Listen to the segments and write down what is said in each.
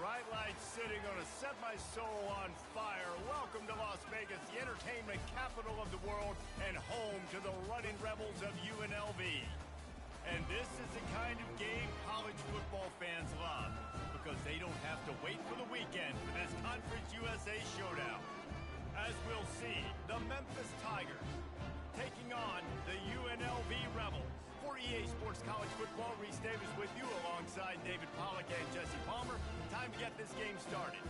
bright lights sitting on to set my soul on fire. Welcome to Las Vegas, the entertainment capital of the world and home to the running rebels of UNLV. And this is the kind of game college football fans love because they don't have to wait for the weekend for this Conference USA showdown. As we'll see, the Memphis Tigers taking on the UNLV Rebels. For EA Sports College Football, Reese Davis with you alongside David Pollack and Jesse Palmer. Time to get this game started.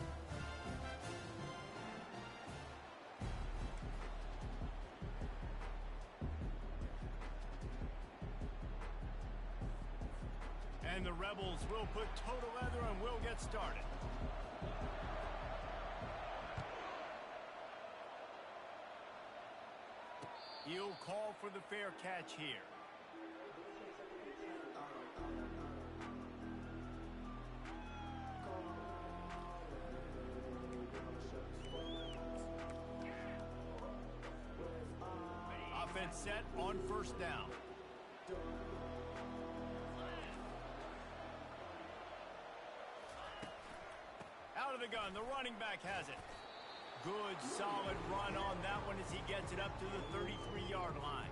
And the Rebels will put toe to leather and we'll get started. He'll call for the fair catch here. Offense set on first down. Out of the gun, the running back has it. Good, solid run on that one as he gets it up to the 33-yard line.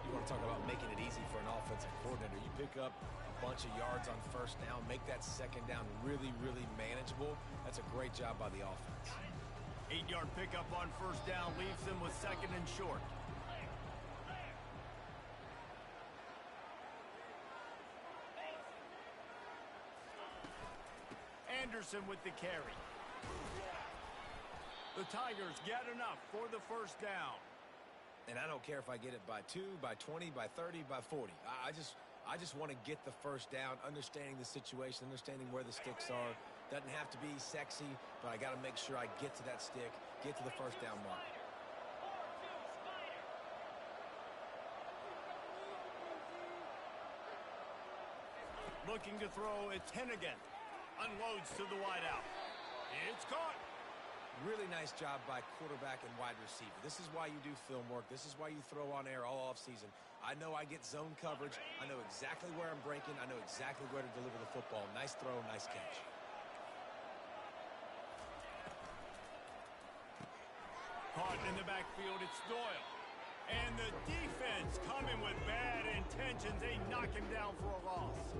You want to talk about making it easy for an offensive coordinator. You pick up a bunch of yards on first down, make that second down really, really manageable. That's a great job by the offense. 8-yard pickup on first down leaves them with second and short. Anderson with the carry. The Tigers get enough for the first down. And I don't care if I get it by 2, by 20, by 30, by 40. I just want to get the first down, understanding the situation, understanding where the sticks are. Doesn't have to be sexy, but I got to make sure I get to that stick, get to the first down mark. Looking to throw, it's Hennigan. Unloads to the wideout. It's caught. Really nice job by quarterback and wide receiver. This is why you do film work. This is why you throw on air all offseason. I know I get zone coverage. I know exactly where I'm breaking. I know exactly where to deliver the football. Nice throw, nice catch. Caught in the backfield, it's Doyle. And the defense coming with bad intentions. They knock him down for a loss.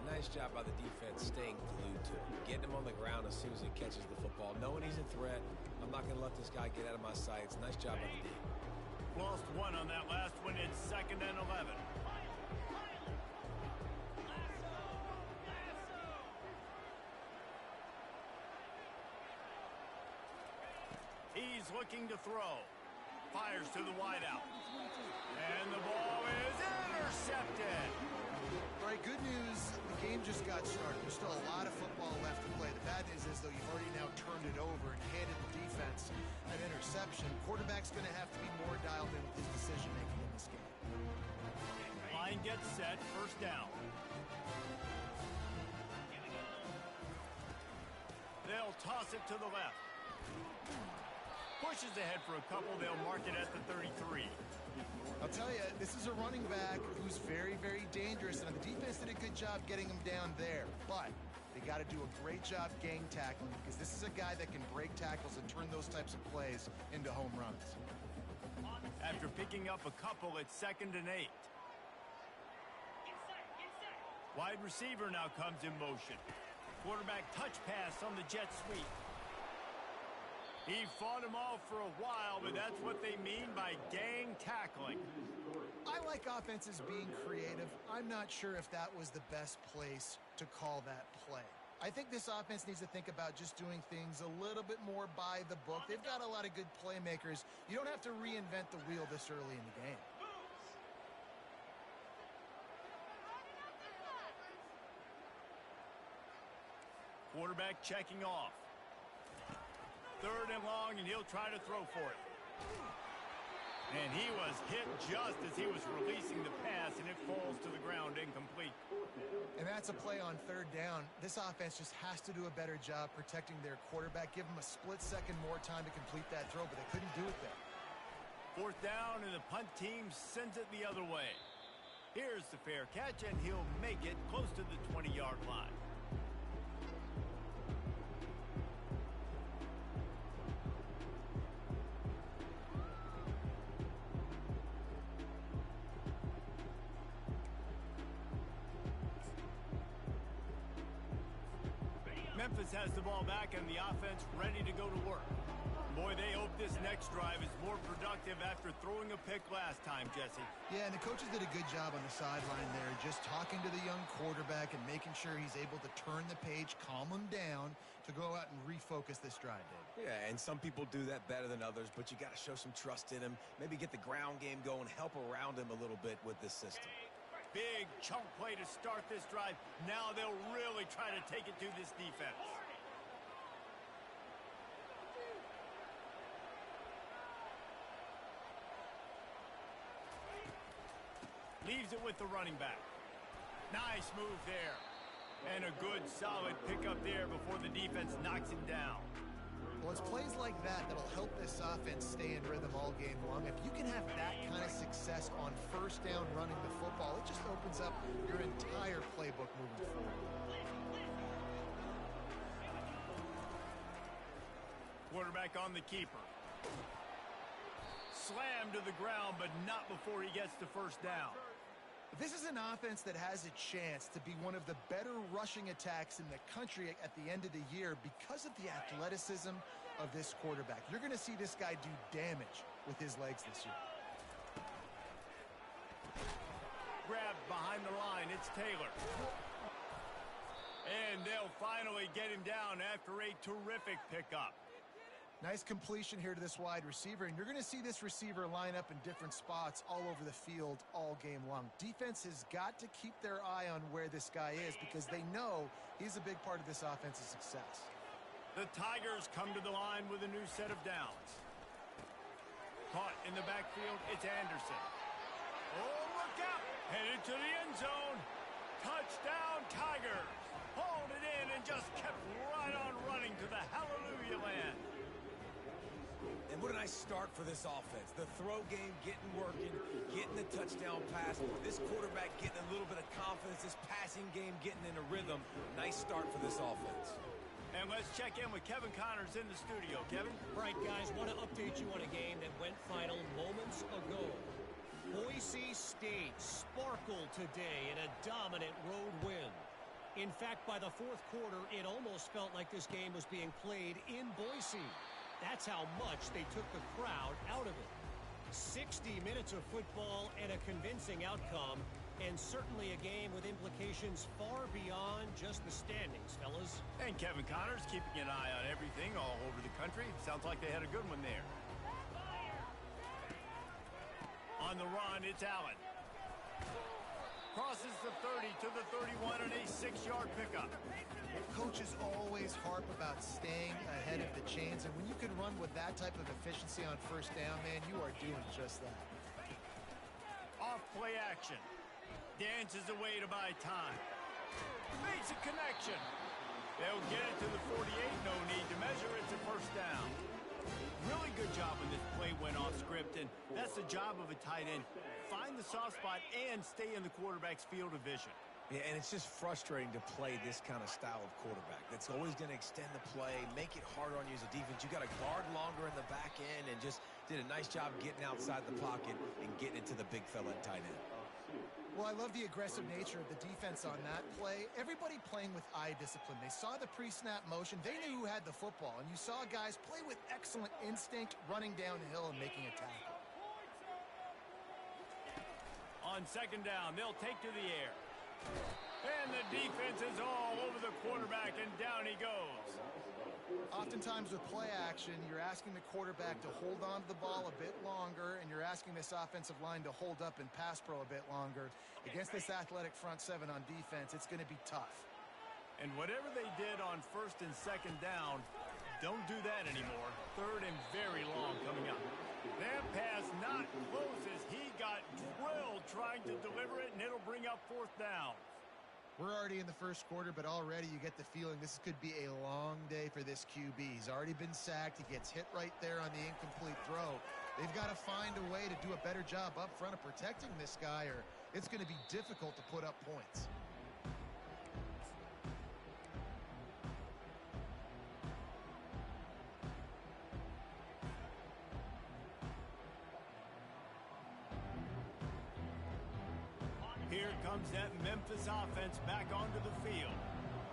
Nice job by the defense staying glued to him, getting him on the ground as soon as he catches the football, knowing he's a threat. I'm not going to let this guy get out of my sights. Nice job by the D. Lost one on that last one. It's 2nd and 11. He's looking to throw. Fires to the wideout. And the ball is intercepted. All right, good news. The game just got started. There's still a lot of football left to play. The bad news is, though, you've already now turned it over and handed the defense an interception. Quarterback's going to have to be more dialed in with his decision-making in this game. Line gets set. First down. They'll toss it to the left. Pushes ahead for a couple. They'll mark it at the 33. I'll tell you, this is a running back who's very, very dangerous, and the defense did a good job getting him down there. But they got to do a great job gang tackling because this is a guy that can break tackles and turn those types of plays into home runs. After picking up a couple, it's 2nd and 8. Wide receiver now comes in motion. Quarterback touch pass on the jet sweep. He fought him off for a while, but that's what they mean by gang tackling. I like offenses being creative. I'm not sure if that was the best place to call that play. I think this offense needs to think about just doing things a little bit more by the book. They've got a lot of good playmakers. You don't have to reinvent the wheel this early in the game. Quarterback checking off. 3rd and long, and he'll try to throw for it. And he was hit just as he was releasing the pass, and it falls to the ground incomplete. And that's a play on 3rd down. This offense just has to do a better job protecting their quarterback. Give him a split second more time to complete that throw, but they couldn't do it there. 4th down, and the punt team sends it the other way. Here's the fair catch, and he'll make it close to the 20-yard line. Memphis has the ball back and the offense ready to go to work. Boy, they hope this next drive is more productive after throwing a pick last time, Jesse. Yeah, and the coaches did a good job on the sideline there, just talking to the young quarterback and making sure he's able to turn the page, calm him down to go out and refocus this drive, Dave. Yeah, and some people do that better than others, but you got to show some trust in him. Maybe get the ground game going, help around him a little bit with this system. Big chunk play to start this drive. Now they'll really try to take it to this defense. Leaves it with the running back. Nice move there. And a good, solid pickup there before the defense knocks him down. Well, it's plays like that that'll help this offense stay in rhythm all game long. If you can have that kind of success on first down running the football, it just opens up your entire playbook moving forward. Quarterback on the keeper. Slammed to the ground, but not before he gets to first down. This is an offense that has a chance to be one of the better rushing attacks in the country at the end of the year because of the athleticism of this quarterback. You're going to see this guy do damage with his legs this year. Grabbed behind the line, it's Taylor. And they'll finally get him down after a terrific pickup. Nice completion here to this wide receiver, and you're going to see this receiver line up in different spots all over the field all game long. Defense has got to keep their eye on where this guy is because they know he's a big part of this offense's success. The Tigers come to the line with a new set of downs. Caught in the backfield, it's Anderson. Oh, look out! Headed to the end zone. Touchdown, Tigers! Hauled it in and just kept right on running to the hallelujah land. And what a nice start for this offense. The throw game getting working, getting the touchdown pass. This quarterback getting a little bit of confidence. This passing game getting in a rhythm. Nice start for this offense. And let's check in with Kevin Connors in the studio. Kevin? All right, guys, want to update you on a game that went final moments ago. Boise State sparkled today in a dominant road win. In fact, by the fourth quarter, it almost felt like this game was being played in Boise. That's how much they took the crowd out of it. 60 minutes of football and a convincing outcome, and certainly a game with implications far beyond just the standings, fellas. And Kevin Connors keeping an eye on everything all over the country. Sounds like they had a good one there. On the run, it's Allen. Crosses the 30 to the 31 and a 6-yard pickup. Coaches always harp about staying ahead of the chains, and when you can run with that type of efficiency on first down, man, you are doing just that. Off play action. Dances away to buy time. Makes a connection. They'll get it to the 48. No need to measure. It's a first down. Really good job when this play went off script, and that's the job of a tight end. Find the soft spot and stay in the quarterback's field of vision. Yeah, and it's just frustrating to play this kind of style of quarterback. That's always going to extend the play, make it harder on you as a defense. You got to guard longer in the back end, and just did a nice job getting outside the pocket and getting it to the big fella at tight end. Well, I love the aggressive nature of the defense on that play. Everybody playing with eye discipline. They saw the pre-snap motion. They knew who had the football, and you saw guys play with excellent instinct, running downhill and making a tackle. On second down, they'll take to the air. And the defense is all over the quarterback, and down he goes. Oftentimes with play action, you're asking the quarterback to hold on to the ball a bit longer, and you're asking this offensive line to hold up in pass pro a bit longer. Against this athletic front seven on defense, it's going to be tough. And whatever they did on first and second down, don't do that anymore. Third and very long coming up. That pass not close as he got drilled trying to deliver it, and it'll bring up fourth down. We're already in the first quarter, but already you get the feeling this could be a long day for this QB. He's already been sacked. He gets hit right there on the incomplete throw. They've got to find a way to do a better job up front of protecting this guy, or it's going to be difficult to put up points. Here comes that Memphis offense back onto the field.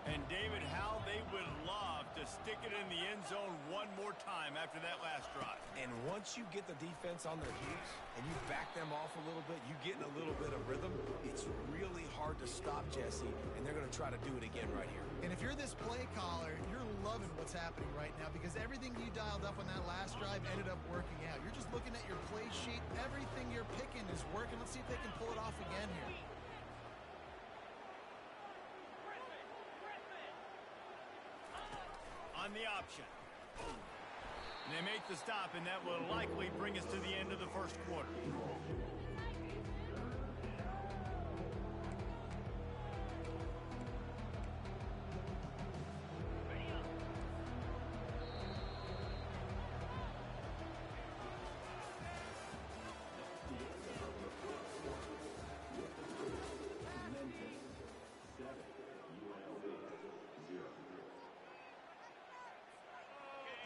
And David, how they would love to stick it in the end zone one more time after that last drive. And once you get the defense on their heels and you back them off a little bit, you get in a little bit of rhythm, it's really hard to stop Jesse, and they're going to try to do it again right here. And if you're this play caller, you're loving what's happening right now because everything you dialed up on that last drive ended up working out. You're just looking at your play sheet. Everything you're picking is working. Let's see if they can pull it off again here. On the option. And they make the stop, and that will likely bring us to the end of the first quarter.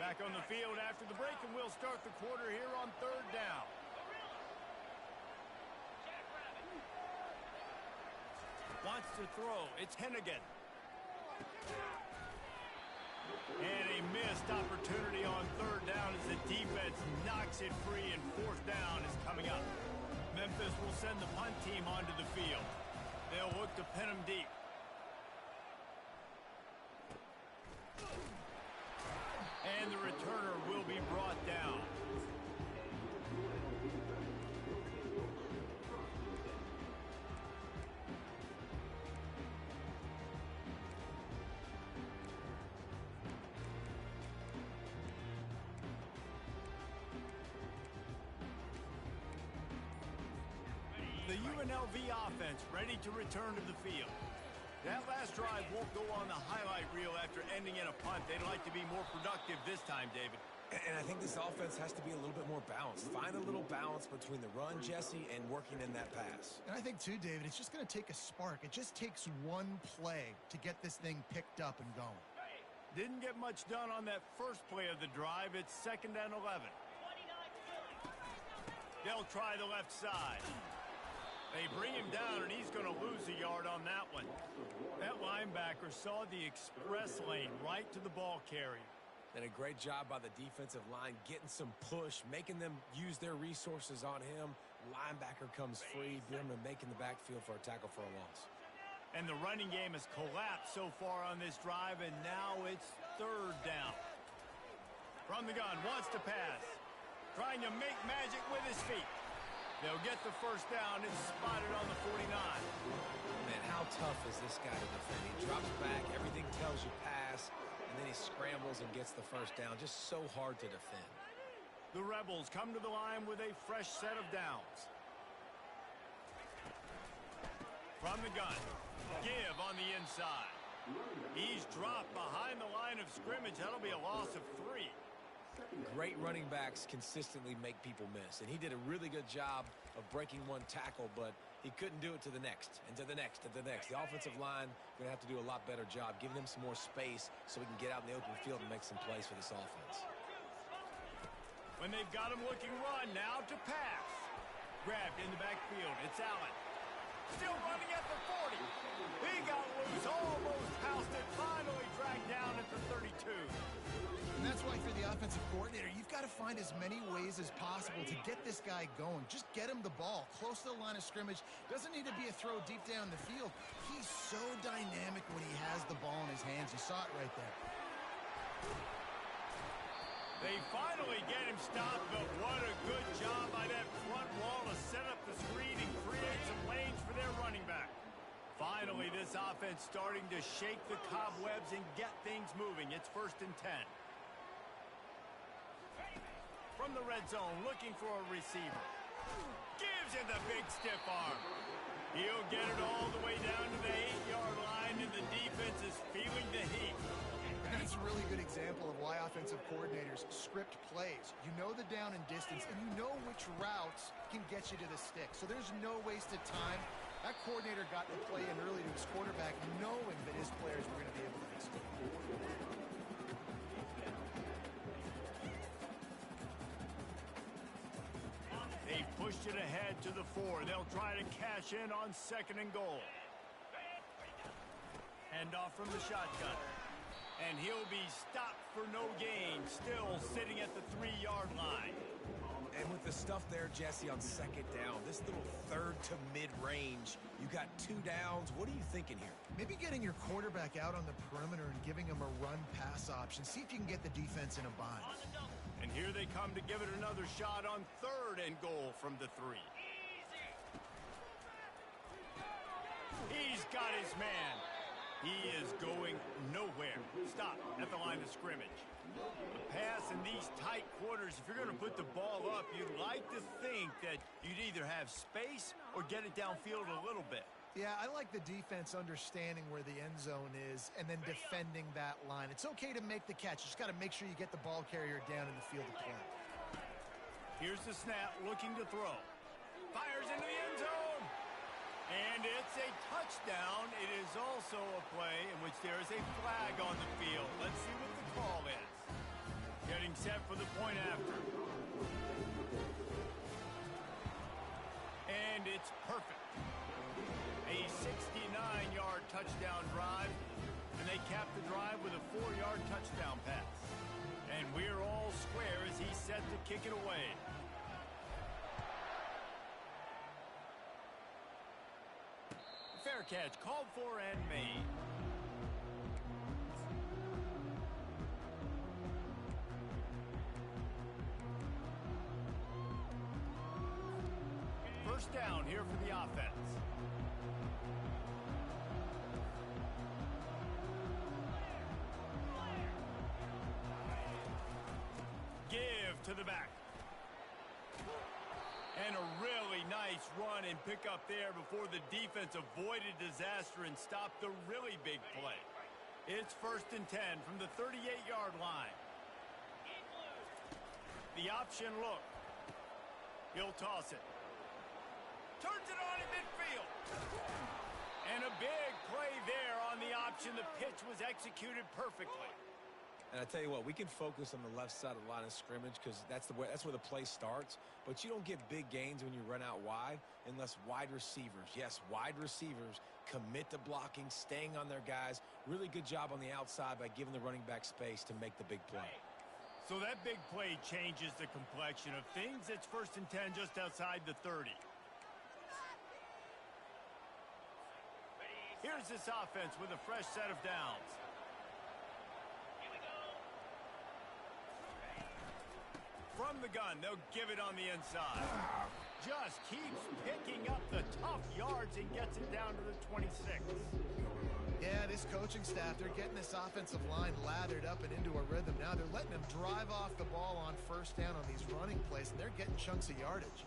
Back on the field after the break, and we'll start the quarter here on third down. Wants to throw. It's Hennigan. And a missed opportunity on third down as the defense knocks it free, and fourth down is coming up. Memphis will send the punt team onto the field. They'll look to pin them deep. And the returner will be brought down. The UNLV offense ready to return to the field. That last drive won't go on the highlight reel after ending in a punt. They'd like to be more productive this time, David. And I think this offense has to be a little bit more balanced. Find a little balance between the run, Jesse, and working in that pass. And I think, too, David, it's just going to take a spark. It just takes one play to get this thing picked up and going. Didn't get much done on that first play of the drive. It's 2nd and 11. They'll try the left side. They bring him down, and he's going to lose a yard on that one. That linebacker saw the express lane right to the ball carrier. And a great job by the defensive line getting some push, making them use their resources on him. Linebacker comes free, bringing him making the backfield for a tackle for a loss. And the running game has collapsed so far on this drive, and now it's third down. From the gun, wants to pass. Trying to make magic with his feet. They'll get the first down. It's spotted on the 49. Man, how tough is this guy to defend? He drops back, everything tells you pass, and then he scrambles and gets the first down. Just so hard to defend. The Rebels come to the line with a fresh set of downs. From the gun, give on the inside. He's dropped behind the line of scrimmage. That'll be a loss of 3. Great running backs consistently make people miss, and he did a really good job of breaking one tackle, but he couldn't do it to the next, and to the next, and to the next. The offensive line going to have to do a lot better job, giving them some more space so we can get out in the open field and make some plays for this offense. When they've got him looking run, now to pass. Grabbed in the backfield. It's Allen. Still running at the 40. He got loose, almost housed it, finally dragged down at the 32. And that's why for the offensive coordinator, you've got to find as many ways as possible to get this guy going. Just get him the ball close to the line of scrimmage. Doesn't need to be a throw deep down the field. He's so dynamic when he has the ball in his hands. You saw it right there. They finally get him stopped, but what a good job by that front wall to set up the screen and create some lanes for their running back. Finally, this offense starting to shake the cobwebs and get things moving. It's 1st and 10. From the red zone, looking for a receiver. Gives him the big stiff arm. He'll get it all the way down to the 8-yard line, and the defense is feeling the heat. And that's a really good example of why offensive coordinators script plays. You know the down and distance, and you know which routes can get you to the stick. So there's no wasted time. That coordinator got the play in early to his quarterback, knowing that his players were going to be able to execute. They pushed it ahead to the 4. They'll try to cash in on 2nd and goal. Handoff from the shotgun. And he'll be stopped for no gain, still sitting at the 3-yard line. And with the stuff there, Jesse, on second down, this little third to mid-range, you got 2 downs. What are you thinking here? Maybe getting your quarterback out on the perimeter and giving him a run-pass option. See if you can get the defense in a bind. And here they come to give it another shot on 3rd and goal from the 3. He's got his man. He is going nowhere. Stop at the line of scrimmage. A pass in these tight quarters, if you're going to put the ball up, you'd like to think that you'd either have space or get it downfield a little bit. Yeah, I like the defense understanding where the end zone is and then defending that line. It's okay to make the catch. You just got to make sure you get the ball carrier down in the field of play. Here's the snap, looking to throw. Fires into the end zone. And it's a touchdown. It is also a play in which there is a flag on the field. Let's see what the call is. Getting set for the point after. And it's perfect. A 69-yard touchdown drive. And they cap the drive with a 4-yard touchdown pass. And we're all square as he's set to kick it away. Fair catch, called for and made. First down here for the offense. Give to the back. And a really nice run and pick up there before the defense avoided disaster and stopped the really big play. It's 1st and 10 from the 38-yard line. The option look. He'll toss it. Turns it on in midfield. And a big play there on the option. The pitch was executed perfectly. And I tell you what, we can focus on the left side of the line of scrimmage because that's where the play starts. But you don't get big gains when you run out wide unless wide receivers, yes, wide receivers, commit to blocking, staying on their guys. Really good job on the outside by giving the running back space to make the big play. So that big play changes the complexion of things. It's 1st and 10 just outside the 30. Here's this offense with a fresh set of downs. From the gun, they'll give it on the inside. Just keeps picking up the tough yards and gets it down to the 26. Yeah, this coaching staff, they're getting this offensive line lathered up and into a rhythm. Now they're letting them drive off the ball on 1st down on these running plays, and they're getting chunks of yardage.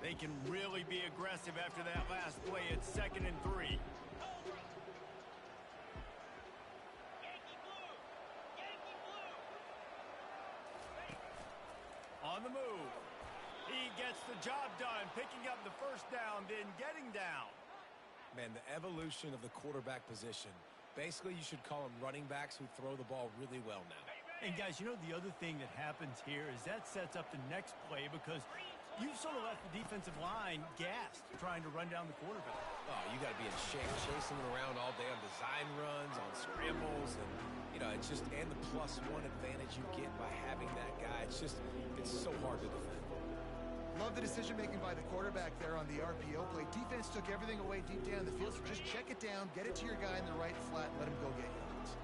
They can really be aggressive after that last play. It's 2nd and 3. On the move. He gets the job done, picking up the 1st down, then getting down. Man, the evolution of the quarterback position. Basically, you should call them running backs who throw the ball really well now. And guys, you know the other thing that happens here is that sets up the next play because you've sort of left the defensive line gassed trying to run down the quarterback. Oh, you got to be in shape, chasing him around all day on design runs, on scrambles, and it's just, and the +1 advantage you get by having that guy. It's so hard to defend. Love the decision-making by the quarterback there on the RPO play. Defense took everything away deep down the field, so just check it down, get it to your guy in the right flat, and let him go get yards.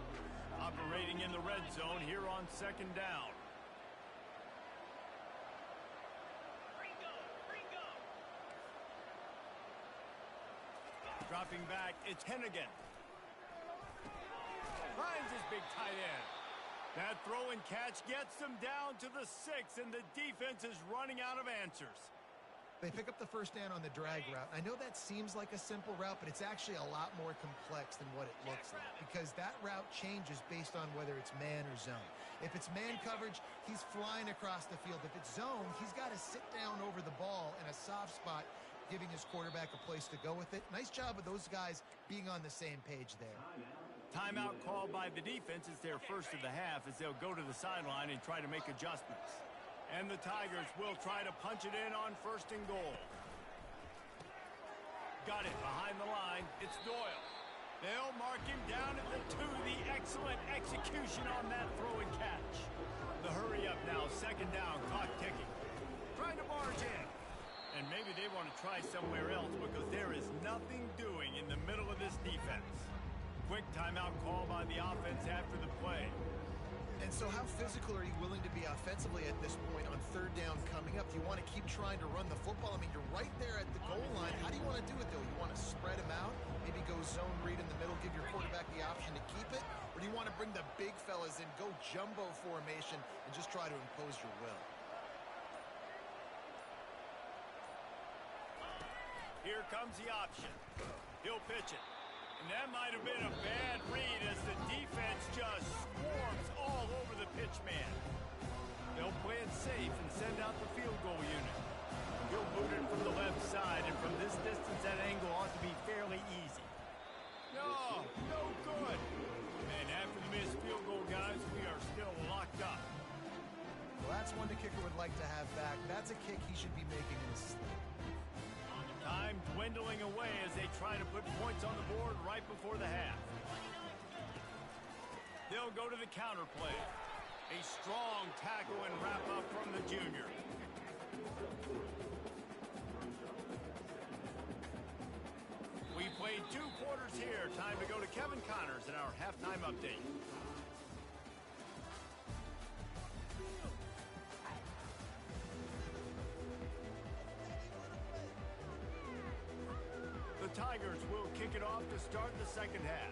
Operating in the red zone here on 2nd down. Dropping back, it's Hennigan. Finds his big tight end. That throw and catch gets them down to the 6, and the defense is running out of answers. They pick up the 1st down on the drag route. I know that seems like a simple route, but it's actually a lot more complex than what it looks like because that route changes based on whether it's man or zone. If it's man coverage, he's flying across the field. If it's zone, he's got to sit down over the ball in a soft spot, giving his quarterback a place to go with it. Nice job of those guys being on the same page there. Timeout called by the defense is their 1st of the half as they'll go to the sideline and try to make adjustments. And the Tigers will try to punch it in on 1st and goal. got it behind the line. It's Doyle. They'll mark him down at the 2. The excellent execution on that throw and catch. The hurry up now. Second down. Clock ticking. Trying to barge in. And maybe they want to try somewhere else because there is nothing doing in the middle of this defense. Quick timeout call by the offense after the play. And so how physical are you willing to be offensively at this point on third down coming up? Do you want to keep trying to run the football? I mean, you're right there at the goal line. How do you want to do it, though? You want to spread them out, maybe go zone read in the middle, give your quarterback the option to keep it? Or do you want to bring the big fellas in, go jumbo formation, and just try to impose your will? Here comes the option. He'll pitch it. And that might have been a bad read as the defense just swarms all over the pitch man. They'll play it safe and send out the field goal unit. He'll boot it from the left side, and from this distance, that angle ought to be fairly easy. No good. And after the missed field goal, guys, we are still locked up. Well, that's one the kicker would like to have back. That's a kick he should be making in his sleep. Time dwindling away as they try to put points on the board right before the half. They'll go to the counter play. A strong tackle and wrap up from the junior. We played 2 quarters here. Time to go to Kevin Connors in our halftime update. The Tigers will kick it off to start the second half.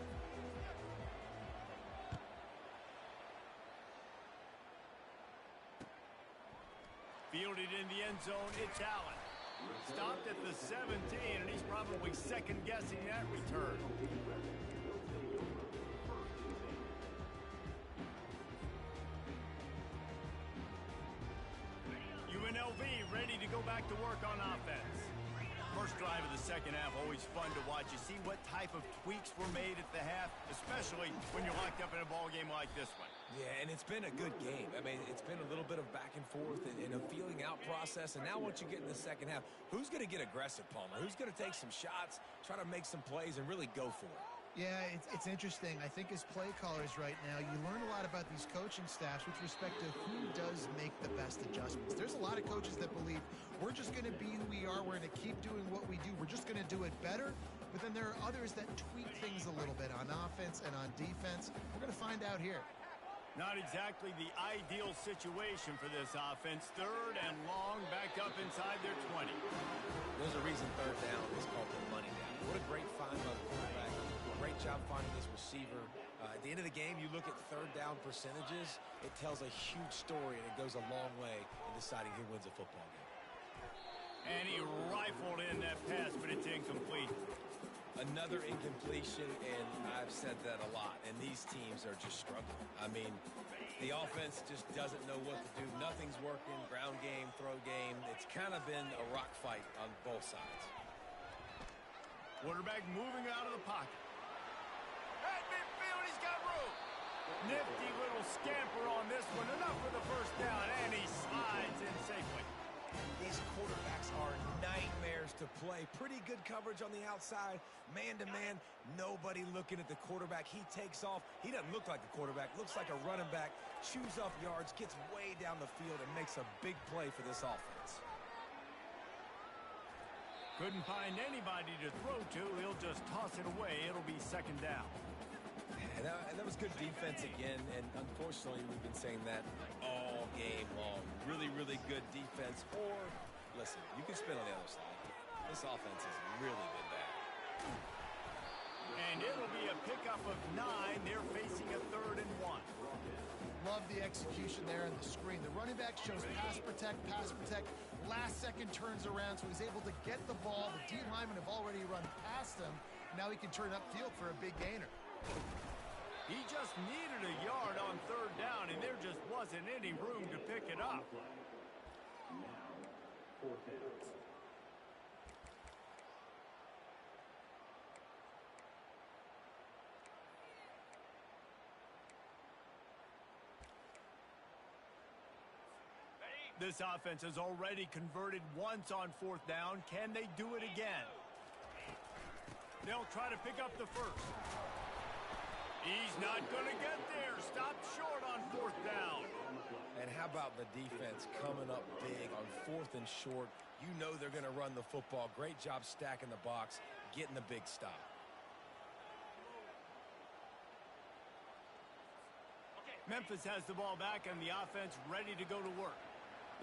Fielded in the end zone, it's Allen. Stopped at the 17, and he's probably second-guessing that return. UNLV ready to go back to work on offense. First drive of the second half, always fun to watch. You see what type of tweaks were made at the half, especially when you're locked up in a ball game like this one. Yeah, and it's been a good game. I mean, it's been a little bit of back and forth and a feeling out process. And now once you get in the second half, who's going to get aggressive, Palmer? Who's going to take some shots, try to make some plays, and really go for it? Yeah, it's interesting. I think as play callers right now, you learn a lot about these coaching staffs with respect to who does make the best adjustments. There's a lot of coaches that believe we're just going to be who we are. We're going to keep doing what we do. We're just going to do it better. But then there are others that tweak things a little bit on offense and on defense. We're going to find out here. Not exactly the ideal situation for this offense. Third and long, back up inside their 20. There's a reason third down is called the money down. What a great find by the quarterback. Great job finding this receiver. At the end of the game, you look at third down percentages. It tells a huge story, and it goes a long way in deciding who wins a football game. And he rifled in that pass, but it's incomplete. Another incompletion, and I've said that a lot, and these teams are just struggling. I mean, the offense just doesn't know what to do. Nothing's working. Ground game, throw game. It's kind of been a rock fight on both sides. Quarterback moving out of the pocket. At midfield, he's got room. Nifty little scamper on this one. Enough for the first down, and he slides in safely. These quarterbacks are nightmares to play. Pretty good coverage on the outside. Man-to-man, nobody looking at the quarterback. He takes off. He doesn't look like a quarterback. Looks like a running back. Chews up yards, gets way down the field, and makes a big play for this offense. Couldn't find anybody to throw to. He'll just toss it away. It'll be second down. And that was good defense again, and unfortunately, we've been saying that all game long. Really, really good defense. Or, listen, you can spin on the other side. This offense has really been bad. And it'll be a pickup of 9. They're facing a 3rd and 1. Love the execution there on the screen. The running back shows pass protect. Last second turns around, so he's able to get the ball. The D linemen have already run past him. Now he can turn upfield for a big gainer. He just needed a yard on 3rd down, and there just wasn't any room to pick it up. This offense has already converted once on 4th down. Can they do it again? They'll try to pick up the first. He's not going to get there. Stopped short on 4th down. And how about the defense coming up big on 4th and short? You know they're going to run the football. Great job stacking the box, getting the big stop. Memphis has the ball back and the offense ready to go to work.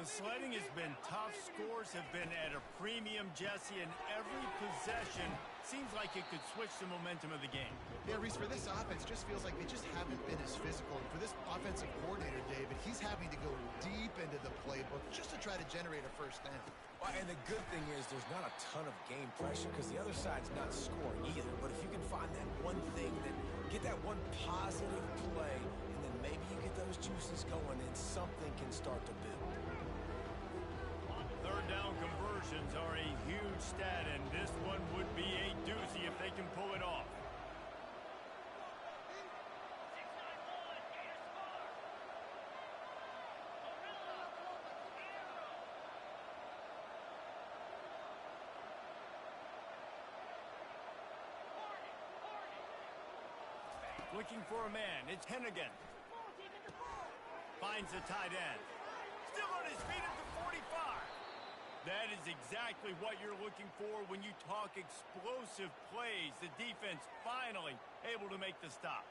The sledding has been tough. Scores have been at a premium, Jesse, and every possession seems like it could switch the momentum of the game. Yeah, Reese, for this offense, just feels like they just haven't been as physical. And for this offensive coordinator, David, he's having to go deep into the playbook just to try to generate a first down. Well, and the good thing is there's not a ton of game pressure because the other side's not scoring either. But if you can find that one thing, that get that one positive play, and then maybe you get those juices going and something can start to build. 3rd down conversions are a huge stat, and this one would be a doozy if they can pull it off. Looking for a man. It's Hennigan. Finds the tight end. Still on his feet at the 45. That is exactly what you're looking for when you talk explosive plays. The defense finally able to make the stop.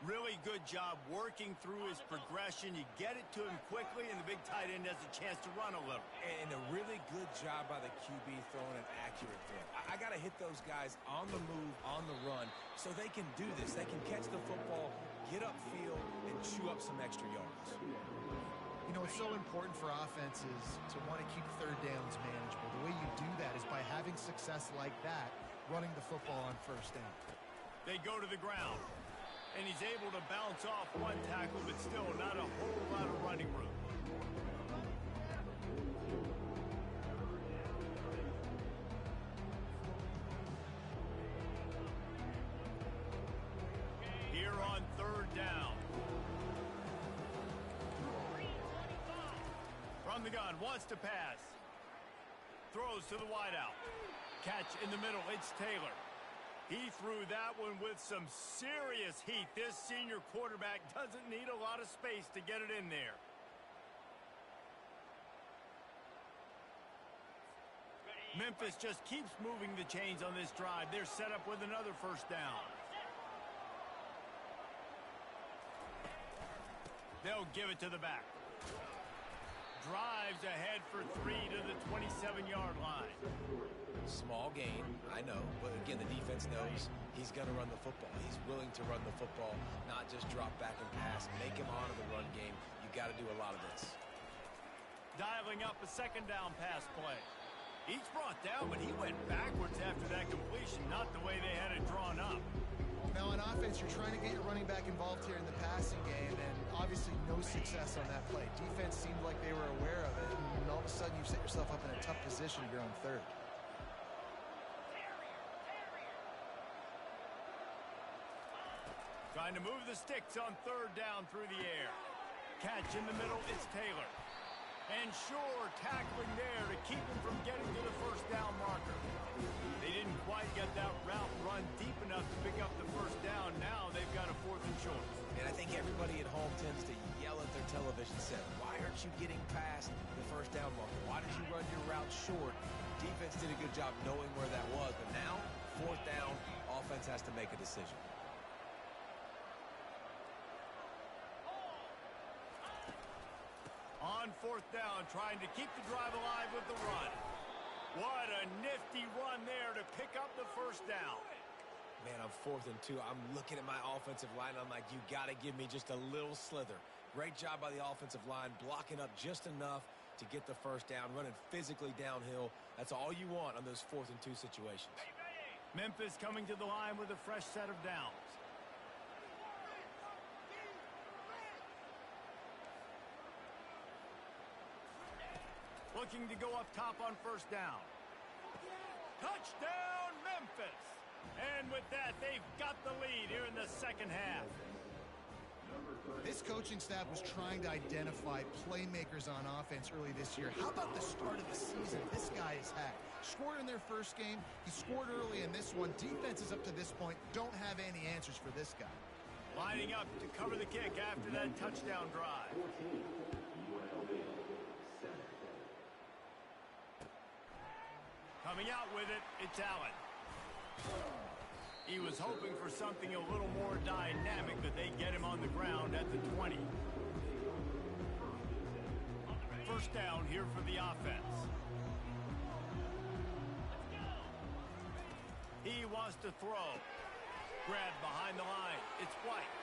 Really good job working through his progression. You get it to him quickly, and the big tight end has a chance to run a little. And a really good job by the QB throwing an accurate throw. I got to hit those guys on the move, on the run, so they can do this. They can catch the football, get upfield, and chew up some extra yards. You know, it's so important for offenses to want to keep 3rd downs manageable. The way you do that is by having success like that, running the football on 1st down. They go to the ground, and he's able to bounce off one tackle, but still not a whole lot of running room. Here on 3rd down. From the gun, wants to pass. Throws to the wideout. Catch in the middle, it's Taylor. He threw that one with some serious heat. This senior quarterback doesn't need a lot of space to get it in there. Memphis just keeps moving the chains on this drive. They're set up with another 1st down. They'll give it to the back. Drives ahead for 3 to the 27-yard line. Small gain, I know, but again, the defense knows he's going to run the football. He's willing to run the football, not just drop back and pass, make him honor the run game. You got to do a lot of this. Dialing up a 2nd down pass play. He's brought down, but he went backwards after that completion, not the way they had it drawn up. Now, on offense, you're trying to get your running back involved here in the passing game, and obviously no success on that play. Defense seemed like they were aware of it, and all of a sudden you've set yourself up in a tough position here on 3rd. Trying to move the sticks on 3rd down through the air. Catch in the middle, it's Taylor. And Shore tackling there to keep him from getting to the 1st down marker. They didn't quite get that route run deep enough to pick up the 1st down. Now they've got a 4th and short. And I think everybody at home tends to yell at their television set, why aren't you getting past the 1st down marker? Why did you run your route short? Defense did a good job knowing where that was, but now, 4th down, offense has to make a decision. On 4th down, trying to keep the drive alive with the run. What a nifty run there to pick up the 1st down. Man, I'm 4th and 2. I'm looking at my offensive line. I'm like, you got to give me just a little slither. Great job by the offensive line, blocking up just enough to get the 1st down, running physically downhill. That's all you want on those 4th and 2 situations. Memphis coming to the line with a fresh set of downs. Looking to go up top on 1st down. Touchdown, Memphis! And with that, they've got the lead here in the 2nd half. This coaching staff was trying to identify playmakers on offense early this year. How about the start of the season this guy has had? Scored in their first game. He scored early in this one. Defenses up to this point don't have any answers for this guy. Lining up to cover the kick after that touchdown drive. Coming out with it, it's Allen. He was hoping for something a little more dynamic, but they get him on the ground at the 20. First down here for the offense. He wants to throw. Grab behind the line. It's White.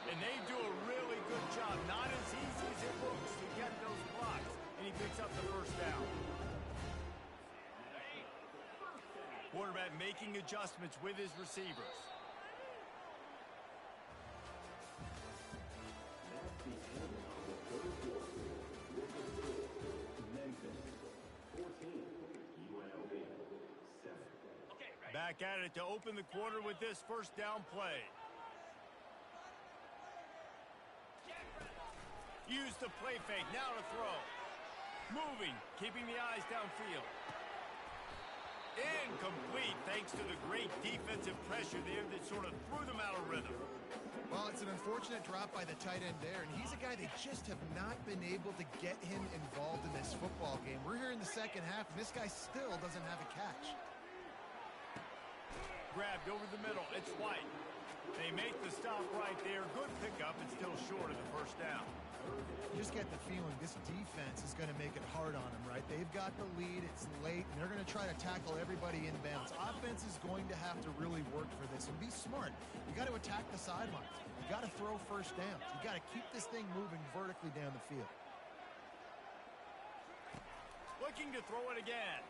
And they do a really good job. Not as easy as it looks to get those blocks. And he picks up the first down. Quarterback making adjustments with his receivers. Back at it to open the quarter with this first down play. Use the play fake. Now to throw. Moving, keeping the eyes downfield. Incomplete thanks to the great defensive pressure there that sort of threw them out of rhythm. Well, it's an unfortunate drop by the tight end there, and he's a guy they just have not been able to get him involved in this football game. We're here in the second half, and this guy still doesn't have a catch. Grabbed over the middle. It's White. They make the stop right there. Good pickup and still short of the first down. You just get the feeling this defense is going to make it hard on them, right? They've got the lead. It's late, and they're going to try to tackle everybody inbounds. Offense is going to have to really work for this and be smart. You got to attack the sidelines. You got to throw first downs. You got to keep this thing moving vertically down the field. Looking to throw it again.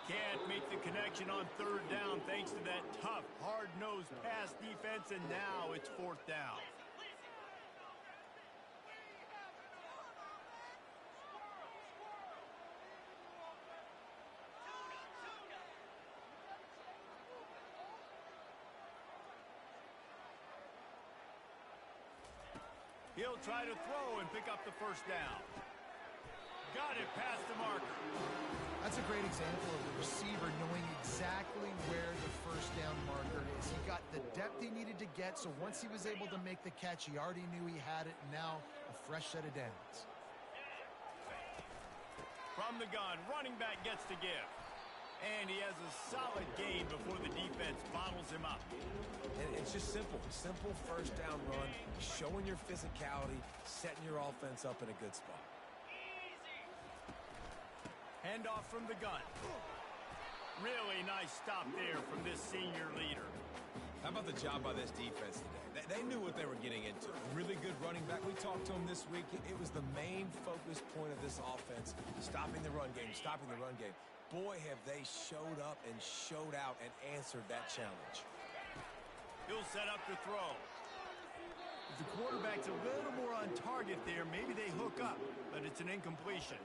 Can't make the connection on third down thanks to that tough, hard-nosed pass defense, and now it's fourth down. He'll try to throw and pick up the first down. Got it past the marker. That's a great example of the receiver knowing exactly where the first down marker is. He got the depth he needed to get, so once he was able to make the catch, he already knew he had it, and now a fresh set of downs. From the gun, running back gets to give. And he has a solid gain before the defense bottles him up. And it's just simple. Simple first down run, showing your physicality, setting your offense up in a good spot. Handoff from the gun. Really nice stop there from this senior leader. How about the job by this defense today? They knew what they were getting into. Really good running back. We talked to him this week. It was the main focus point of this offense, stopping the run game, stopping the run game. Boy, have they showed up and showed out and answered that challenge. He'll set up to throw. If the quarterback's a little more on target there, maybe they hook up, but it's an incompletion.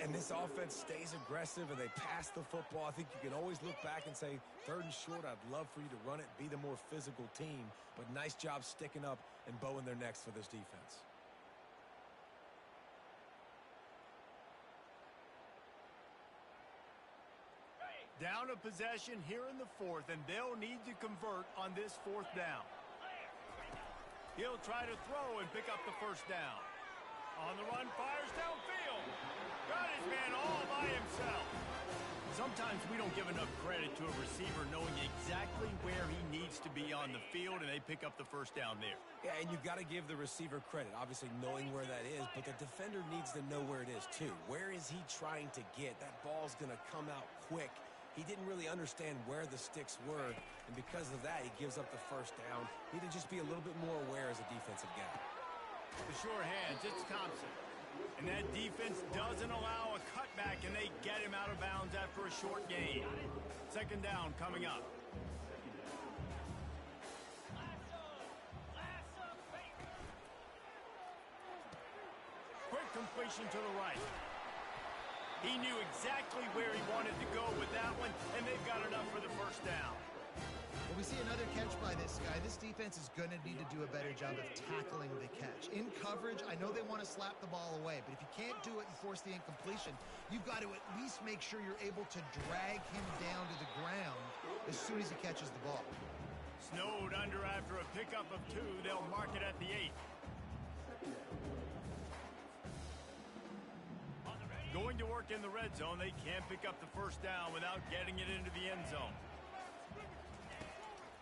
And this offense stays aggressive and they pass the football. I think you can always look back and say, third and short, I'd love for you to run it, be the more physical team. But nice job sticking up and bowing their necks for this defense. Down a possession here in the fourth, and they'll need to convert on this fourth down. He'll try to throw and pick up the first down. On the run, fires downfield. Got his man all by himself. Sometimes we don't give enough credit to a receiver knowing exactly where he needs to be on the field, and they pick up the first down there. Yeah, and you've got to give the receiver credit, obviously knowing where that is, but the defender needs to know where it is too. Where is he trying to get? That ball's going to come out quick. He didn't really understand where the sticks were, and because of that, he gives up the first down. Need to just be a little bit more aware as a defensive guy. The short hands, it's Thompson. And that defense doesn't allow a cutback, and they get him out of bounds after a short gain. Second down coming up. Quick completion to the right. He knew exactly where he wanted to go with that one, and they've got enough for the first down. Well, we see another catch by this guy. This defense is going to need to do a better job of tackling the catch. In coverage, I know they want to slap the ball away, but if you can't do it and force the incompletion, you've got to at least make sure you're able to drag him down to the ground as soon as he catches the ball. Snowed under after a pickup of 2. They'll mark it at the 8. Going to work in the red zone, they can't pick up the first down without getting it into the end zone.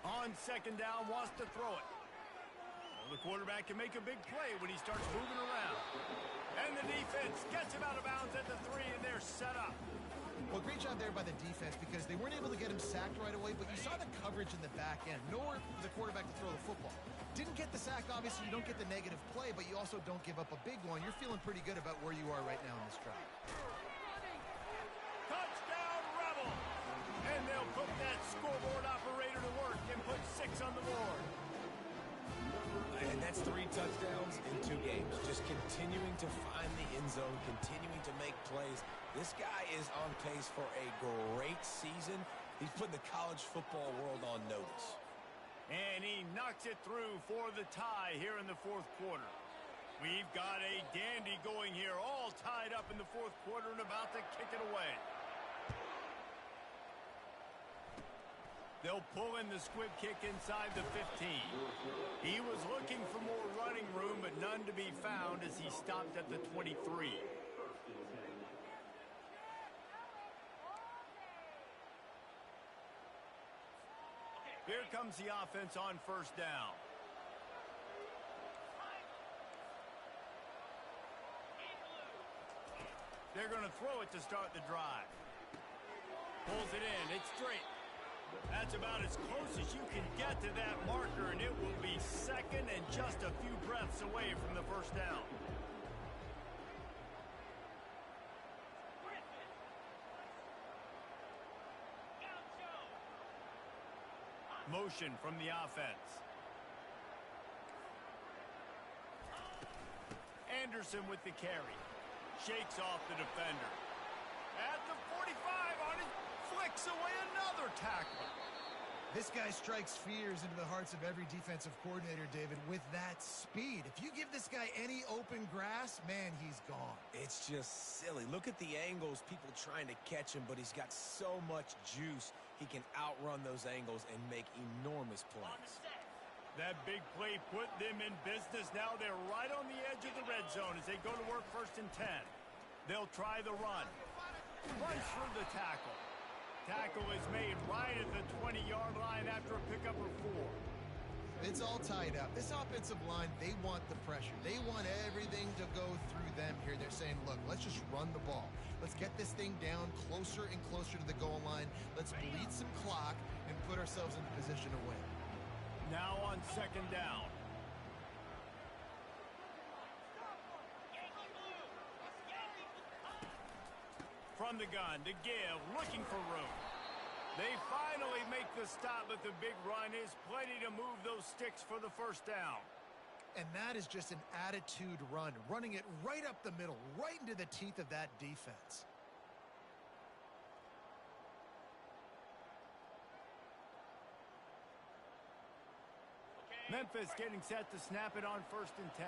On second down, wants to throw it. Well, the quarterback can make a big play when he starts moving around. And the defense gets him out of bounds at the 3, and they're set up. Well, great job there by the defense because they weren't able to get him sacked right away, but you saw the coverage in the back end. Nowhere for the quarterback to throw the football. Didn't get the sack, obviously. You don't get the negative play, but you also don't give up a big one. You're feeling pretty good about where you are right now in this drive. Touchdown, Rebel! And they'll put that scoreboard operator to work and put 6 on the board. And that's 3 touchdowns in 2 games. Just continuing to find the end zone, continuing to make plays. This guy is on pace for a great season. He's putting the college football world on notice. And he knocks it through for the tie here in the 4th quarter. We've got a dandy going here, all tied up in the 4th quarter and about to kick it away. They'll pull in the squib kick inside the 15. He was looking for more running room, but none to be found as he stopped at the 23. Here comes the offense on first down. They're going to throw it to start the drive. Pulls it in. It's straight. That's about as close as you can get to that marker, and it will be second and just a few breaths away from the first down. Motion from the offense. Anderson with the carry. Shakes off the defender. At the 45 on it. Flicks away another tackle. This guy strikes fears into the hearts of every defensive coordinator, David, with that speed. If you give this guy any open grass, man, he's gone. It's just silly. Look at the angles, people trying to catch him, but he's got so much juice. He can outrun those angles and make enormous plays. That big play put them in business. Now they're right on the edge of the red zone as they go to work first and 10. They'll try the run. Runs through the tackle. Tackle is made right at the 20-yard line after a pickup of 4. It's all tied up. This offensive line, they want the pressure. They want everything to go through them here. They're saying, look, let's just run the ball. Let's get this thing down closer and closer to the goal line. Let's bleed some clock and put ourselves in position to win. Now on second down. From the gun to give, looking for room. They finally make the stop, but the big run is plenty to move those sticks for the first down. And that is just an attitude run, running it right up the middle, right into the teeth of that defense. Memphis getting set to snap it on first and 10.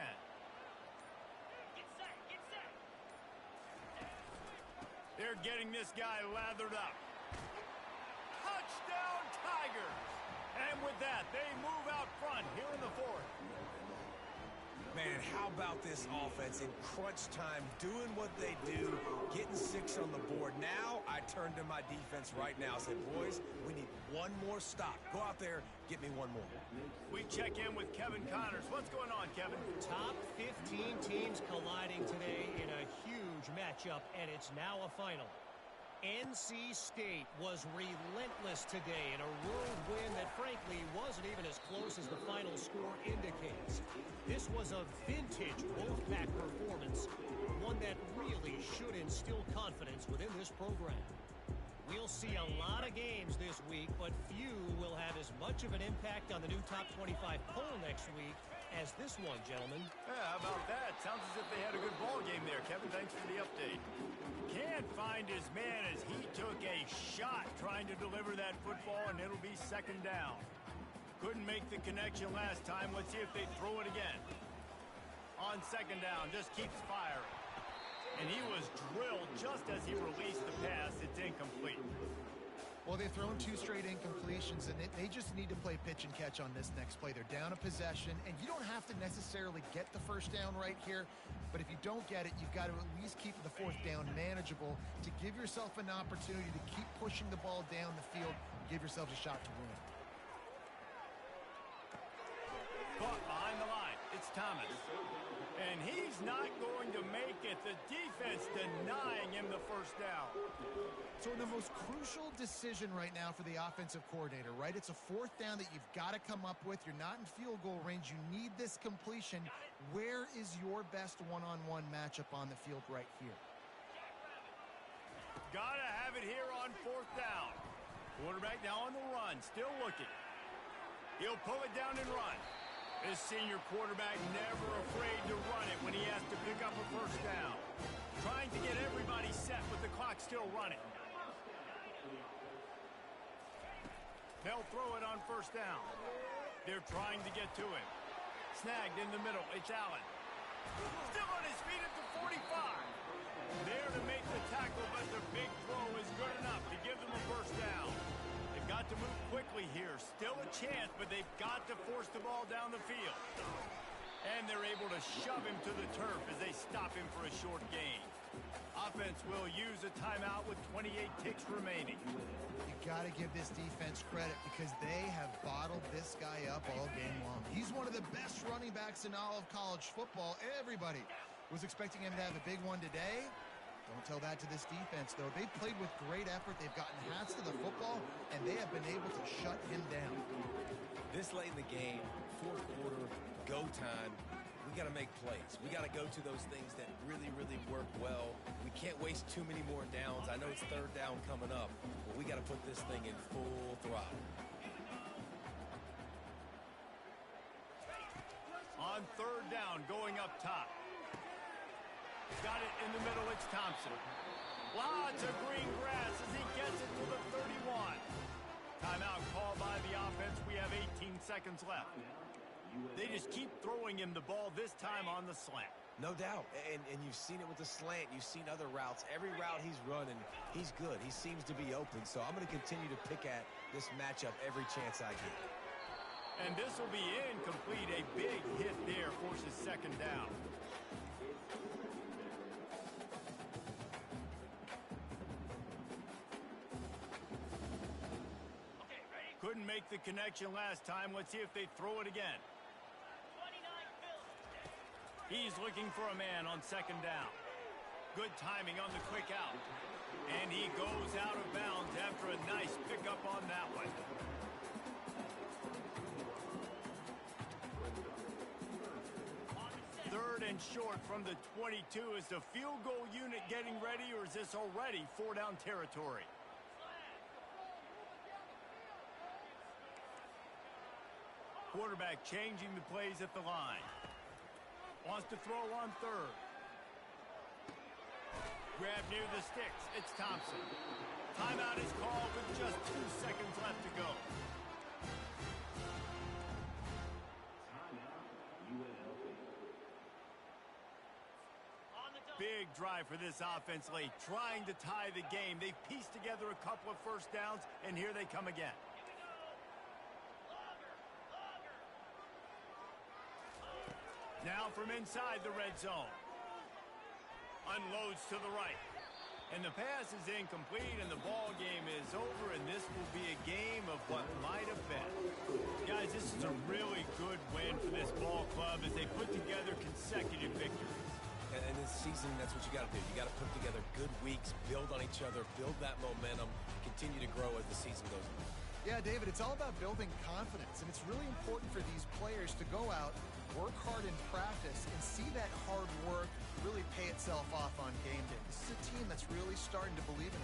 They're getting this guy lathered up. Touchdown, Tigers! And with that, they move out front here in the 4th. Man, how about this offense in crunch time, doing what they do, getting 6 on the board. Now, I turn to my defense right now and say, boys, we need one more stop. Go out there, get me one more. We check in with Kevin Connors. What's going on, Kevin? Top 15 teams colliding today in a huge matchup, and it's now a final. NC State was relentless today in a road win that frankly wasn't even as close as the final score indicates. This was a vintage Wolfpack performance, one that really should instill confidence within this program. We'll see a lot of games this week, but few will have as much of an impact on the new top 25 poll next week as this one, gentlemen. Yeah, how about that? Sounds as if they had a good ball game there, Kevin. Thanks for the update. Can't find his man as he took a shot trying to deliver that football, and it'll be second down. Couldn't make the connection last time. Let's see if they throw it again. On second down, just keeps firing. And he was drilled just as he released the pass. It's incomplete. Well, they've thrown 2 straight incompletions, and they just need to play pitch and catch on this next play. They're down a possession, and you don't have to necessarily get the first down right here, but if you don't get it, you've got to at least keep the fourth down manageable to give yourself an opportunity to keep pushing the ball down the field and give yourselves a shot to win. Caught behind the line. It's Thomas. And he's not going to make it. The defense denying him the first down. So in the most crucial decision right now for the offensive coordinator, right? It's a fourth down that you've got to come up with. You're not in field goal range. You need this completion. Where is your best one-on-one matchup on the field right here? Got to have it here on fourth down. Quarterback now on the run. Still looking. He'll pull it down and run. This senior quarterback never afraid to run it when he has to pick up a first down. Trying to get everybody set with the clock still running. They'll throw it on first down. They're trying to get to him. Snagged in the middle. It's Allen. Still on his feet at the 45. There to make the tackle, but the big throw is good enough to give them a first down. They've got to move quickly here. Still a chance, but they've got to force the ball down the field. And they're able to shove him to the turf as they stop him for a short gain. Offense will use a timeout with 28 ticks remaining. You got to give this defense credit because they have bottled this guy up all game long. He's one of the best running backs in all of college football. Everybody was expecting him to have a big one today. Don't tell that to this defense, though. They've played with great effort. They've gotten hats to the football, and they have been able to shut him down. This late in the game, fourth quarter, go time, we got to make plays. We got to go to those things that really, really work well. We can't waste too many more downs. I know it's third down coming up, but we got to put this thing in full throttle. On third down, going up top. Got it in the middle, it's Thompson. Lots of green grass as he gets it to the 31. Timeout called by the offense. We have 18 seconds left. They just keep throwing him the ball, this time on the slant. No doubt, and you've seen it with the slant. You've seen other routes. Every route he's running, he's good. He seems to be open, so I'm going to continue to pick at this matchup every chance I get. And this will be incomplete. A big hit there forces second down. Couldn't make the connection last time. Let's see if they throw it again. He's looking for a man on second down. Good timing on the quick out. And he goes out of bounds after a nice pickup on that one. Third and short from the 22. Is the field goal unit getting ready, or is this already four-down territory? Quarterback changing the plays at the line. Wants to throw on third. Grab near the sticks. It's Thompson. Timeout is called with just 2 seconds left to go. Big drive for this offense late, trying to tie the game. They've pieced together a couple of first downs, and here they come again. Now from inside the red zone. Unloads to the right. And the pass is incomplete, and the ball game is over, and this will be a game of what might have been. Guys, this is a really good win for this ball club as they put together consecutive victories. And this season, that's what you got to do. You got to put together good weeks, build on each other, build that momentum, continue to grow as the season goes on. Yeah, David, it's all about building confidence, and it's really important for these players to go out, work hard in practice, and see that hard work really pay itself off on game day. This is a team that's really starting to believe in